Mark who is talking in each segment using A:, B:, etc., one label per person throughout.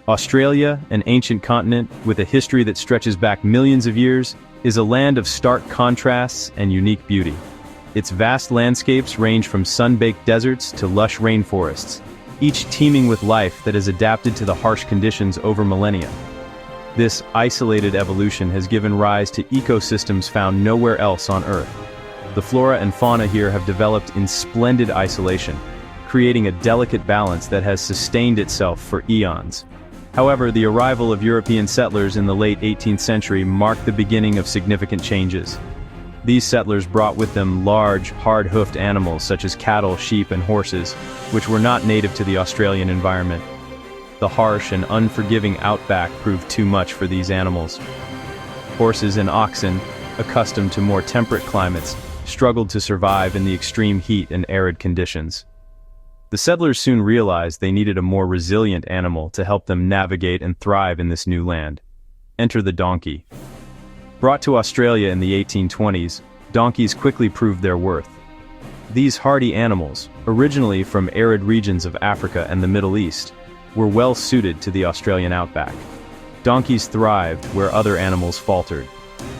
A: Australia, an ancient continent with a history that stretches back millions of years, is a land of stark contrasts and unique beauty. Its vast landscapes range from sun-baked deserts to lush rainforests, each teeming with life that has adapted to the harsh conditions over millennia. This isolated evolution has given rise to ecosystems found nowhere else on Earth. The flora and fauna here have developed in splendid isolation, creating a delicate balance that has sustained itself for eons. However, the arrival of European settlers in the late 18th century marked the beginning of significant changes. These settlers brought with them large, hard-hoofed animals such as cattle, sheep, and horses, which were not native to the Australian environment. The harsh and unforgiving outback proved too much for these animals. Horses and oxen, accustomed to more temperate climates, struggled to survive in the extreme heat and arid conditions. The settlers soon realized they needed a more resilient animal to help them navigate and thrive in this new land. Enter the donkey. Brought to Australia in the 1820s, donkeys quickly proved their worth. These hardy animals, originally from arid regions of Africa and the Middle East, were well suited to the Australian outback. Donkeys thrived where other animals faltered.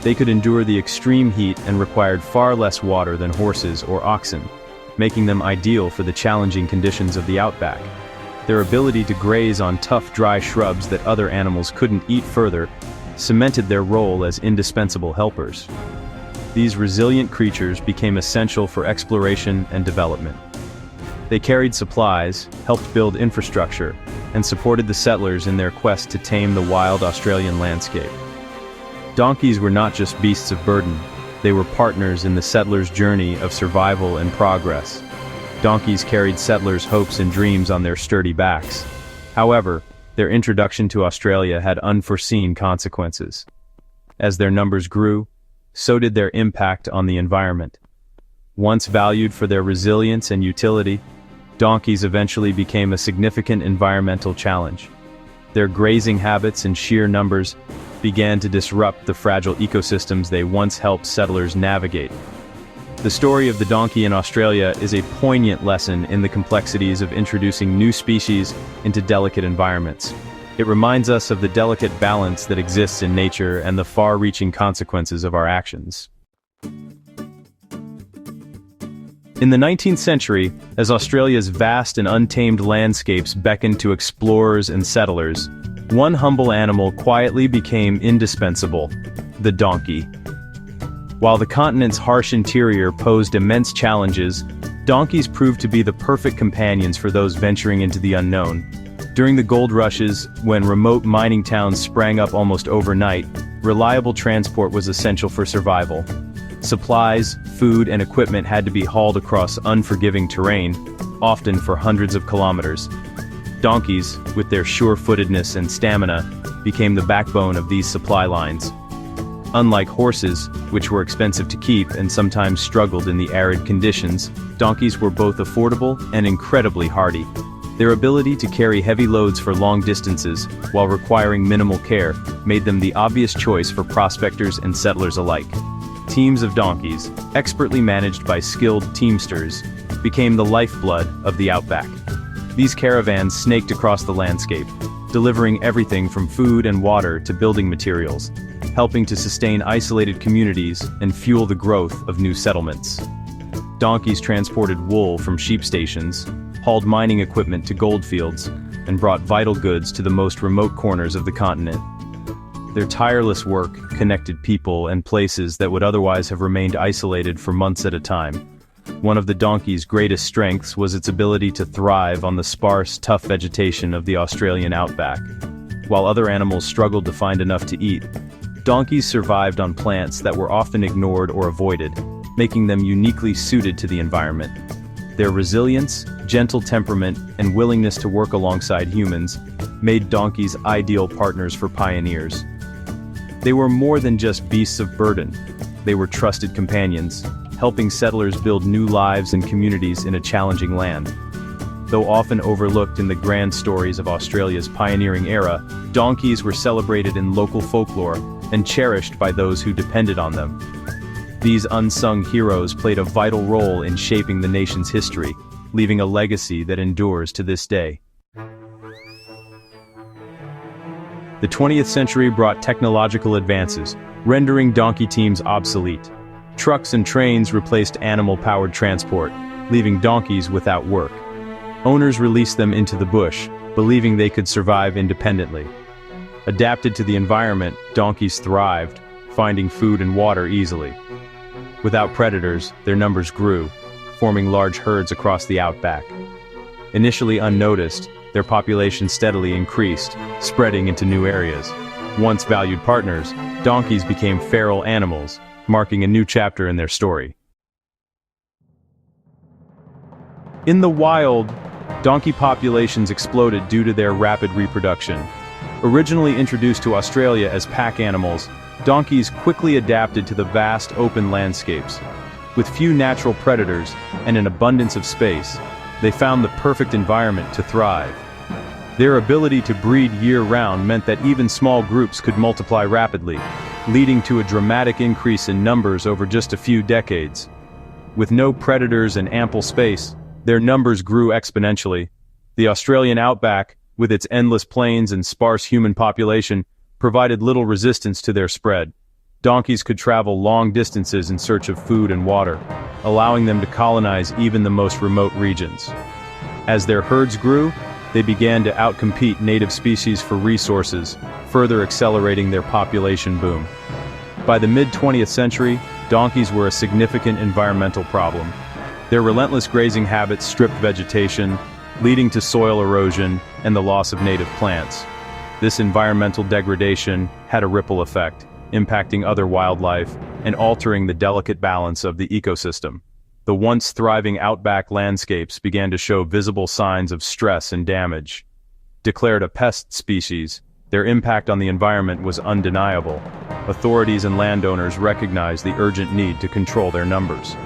A: They could endure the extreme heat and required far less water than horses or oxen, making them ideal for the challenging conditions of the outback. Their ability to graze on tough, dry shrubs that other animals couldn't eat further cemented their role as indispensable helpers. These resilient creatures became essential for exploration and development. They carried supplies, helped build infrastructure, and supported the settlers in their quest to tame the wild Australian landscape. Donkeys were not just beasts of burden, they were partners in the settlers' journey of survival and progress. Donkeys carried settlers' hopes and dreams on their sturdy backs. However, their introduction to Australia had unforeseen consequences. As their numbers grew, so did their impact on the environment. Once valued for their resilience and utility, donkeys eventually became a significant environmental challenge. Their grazing habits and sheer numbers began to disrupt the fragile ecosystems they once helped settlers navigate. The story of the donkey in Australia is a poignant lesson in the complexities of introducing new species into delicate environments. It reminds us of the delicate balance that exists in nature and the far-reaching consequences of our actions. In the 19th century, as Australia's vast and untamed landscapes beckoned to explorers and settlers, one humble animal quietly became indispensable: the donkey. While the continent's harsh interior posed immense challenges, donkeys proved to be the perfect companions for those venturing into the unknown. During the gold rushes, when remote mining towns sprang up almost overnight, reliable transport was essential for survival. Supplies, food, and equipment had to be hauled across unforgiving terrain, often for hundreds of kilometers. Donkeys, with their sure-footedness and stamina, became the backbone of these supply lines. Unlike horses, which were expensive to keep and sometimes struggled in the arid conditions, donkeys were both affordable and incredibly hardy. Their ability to carry heavy loads for long distances, while requiring minimal care, made them the obvious choice for prospectors and settlers alike. Teams of donkeys, expertly managed by skilled teamsters, became the lifeblood of the outback. These caravans snaked across the landscape, delivering everything from food and water to building materials, helping to sustain isolated communities and fuel the growth of new settlements. Donkeys transported wool from sheep stations, hauled mining equipment to goldfields, and brought vital goods to the most remote corners of the continent. Their tireless work connected people and places that would otherwise have remained isolated for months at a time. One of the donkey's greatest strengths was its ability to thrive on the sparse, tough vegetation of the Australian outback. While other animals struggled to find enough to eat, donkeys survived on plants that were often ignored or avoided, making them uniquely suited to the environment. Their resilience, gentle temperament, and willingness to work alongside humans made donkeys ideal partners for pioneers. They were more than just beasts of burden. They were trusted companions, helping settlers build new lives and communities in a challenging land. Though often overlooked in the grand stories of Australia's pioneering era, donkeys were celebrated in local folklore and cherished by those who depended on them. These unsung heroes played a vital role in shaping the nation's history, leaving a legacy that endures to this day. The 20th century brought technological advances, rendering donkey teams obsolete. Trucks and trains replaced animal-powered transport, leaving donkeys without work. Owners released them into the bush, believing they could survive independently. Adapted to the environment, donkeys thrived, finding food and water easily. Without predators, their numbers grew, forming large herds across the outback. Initially unnoticed, their population steadily increased, spreading into new areas. Once valued partners, donkeys became feral animals, marking a new chapter in their story. In the wild, donkey populations exploded due to their rapid reproduction. Originally introduced to Australia as pack animals, donkeys quickly adapted to the vast open landscapes. With few natural predators and an abundance of space, they found the perfect environment to thrive. Their ability to breed year-round meant that even small groups could multiply rapidly, leading to a dramatic increase in numbers over just a few decades. With no predators and ample space, their numbers grew exponentially. The Australian outback, with its endless plains and sparse human population, provided little resistance to their spread. Donkeys could travel long distances in search of food and water, allowing them to colonize even the most remote regions. As their herds grew, they began to outcompete native species for resources, further accelerating their population boom. By the mid-20th century, donkeys were a significant environmental problem. Their relentless grazing habits stripped vegetation, leading to soil erosion and the loss of native plants. This environmental degradation had a ripple effect, impacting other wildlife and altering the delicate balance of the ecosystem. The once thriving outback landscapes began to show visible signs of stress and damage. Declared a pest species, their impact on the environment was undeniable. Authorities and landowners recognized the urgent need to control their numbers.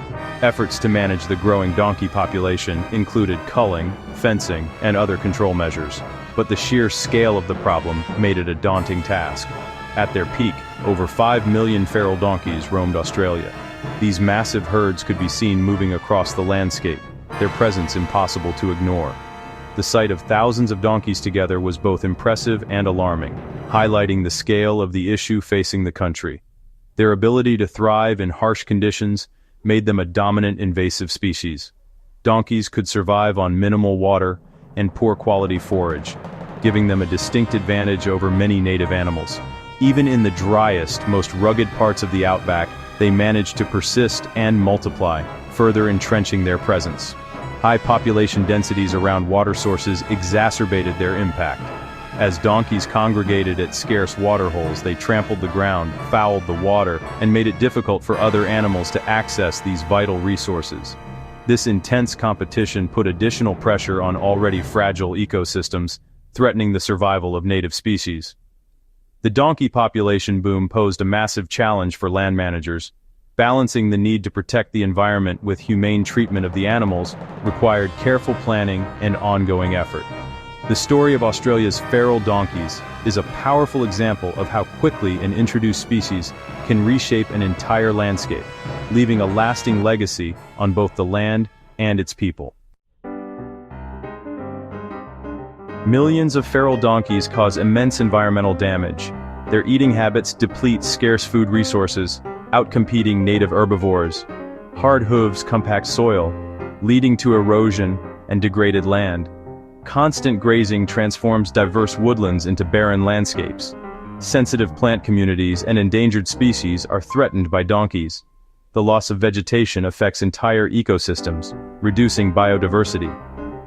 A: Efforts to manage the growing donkey population included culling, fencing, and other control measures, but the sheer scale of the problem made it a daunting task. At their peak, over 5 million feral donkeys roamed Australia. These massive herds could be seen moving across the landscape, their presence impossible to ignore. The sight of thousands of donkeys together was both impressive and alarming, highlighting the scale of the issue facing the country. Their ability to thrive in harsh conditions made them a dominant invasive species. Donkeys could survive on minimal water and poor quality forage, giving them a distinct advantage over many native animals. Even in the driest, most rugged parts of the outback, they managed to persist and multiply, further entrenching their presence. High population densities around water sources exacerbated their impact. As donkeys congregated at scarce waterholes, they trampled the ground, fouled the water, and made it difficult for other animals to access these vital resources. This intense competition put additional pressure on already fragile ecosystems, threatening the survival of native species. The donkey population boom posed a massive challenge for land managers. Balancing the need to protect the environment with humane treatment of the animals required careful planning and ongoing effort. The story of Australia's feral donkeys is a powerful example of how quickly an introduced species can reshape an entire landscape, leaving a lasting legacy on both the land and its people. Millions of feral donkeys cause immense environmental damage. Their eating habits deplete scarce food resources, outcompeting native herbivores. Hard hooves compact soil, leading to erosion and degraded land. Constant grazing transforms diverse woodlands into barren landscapes. Sensitive plant communities and endangered species are threatened by donkeys. The loss of vegetation affects entire ecosystems, reducing biodiversity.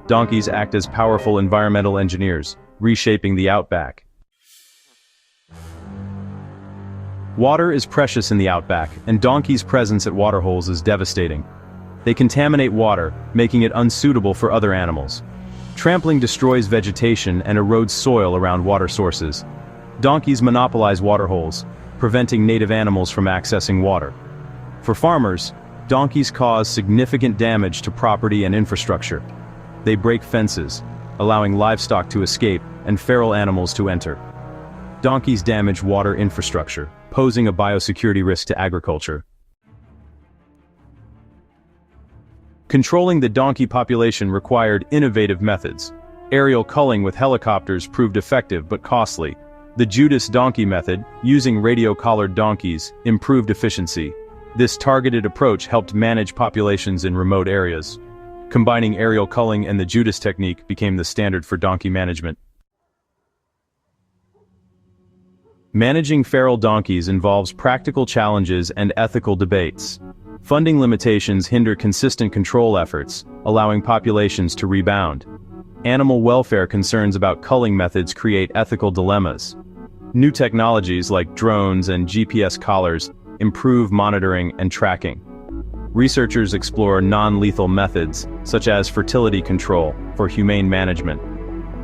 A: Donkeys act as powerful environmental engineers, reshaping the outback. Water is precious in the outback, and donkeys' presence at waterholes is devastating. They contaminate water, making it unsuitable for other animals. Trampling destroys vegetation and erodes soil around water sources. Donkeys monopolize waterholes, preventing native animals from accessing water. For farmers, donkeys cause significant damage to property and infrastructure. They break fences, allowing livestock to escape and feral animals to enter. Donkeys damage water infrastructure, posing a biosecurity risk to agriculture. Controlling the donkey population required innovative methods. Aerial culling with helicopters proved effective but costly. The Judas donkey method, using radio-collared donkeys, improved efficiency. This targeted approach helped manage populations in remote areas. Combining aerial culling and the Judas technique became the standard for donkey management. Managing feral donkeys involves practical challenges and ethical debates. Funding limitations hinder consistent control efforts, allowing populations to rebound. Animal welfare concerns about culling methods create ethical dilemmas. New technologies like drones and GPS collars improve monitoring and tracking. Researchers explore non-lethal methods, such as fertility control, for humane management.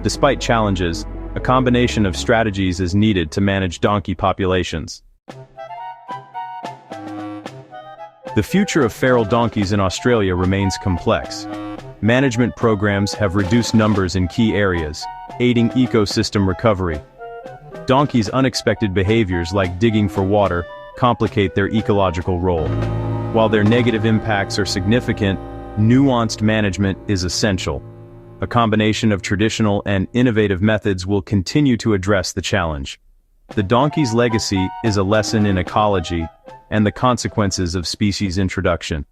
A: Despite challenges, a combination of strategies is needed to manage donkey populations. The future of feral donkeys in Australia remains complex. Management programs have reduced numbers in key areas, aiding ecosystem recovery. Donkeys' unexpected behaviors like digging for water complicate their ecological role. While their negative impacts are significant, nuanced management is essential. A combination of traditional and innovative methods will continue to address the challenge. The donkey's legacy is a lesson in ecology and the consequences of species introduction.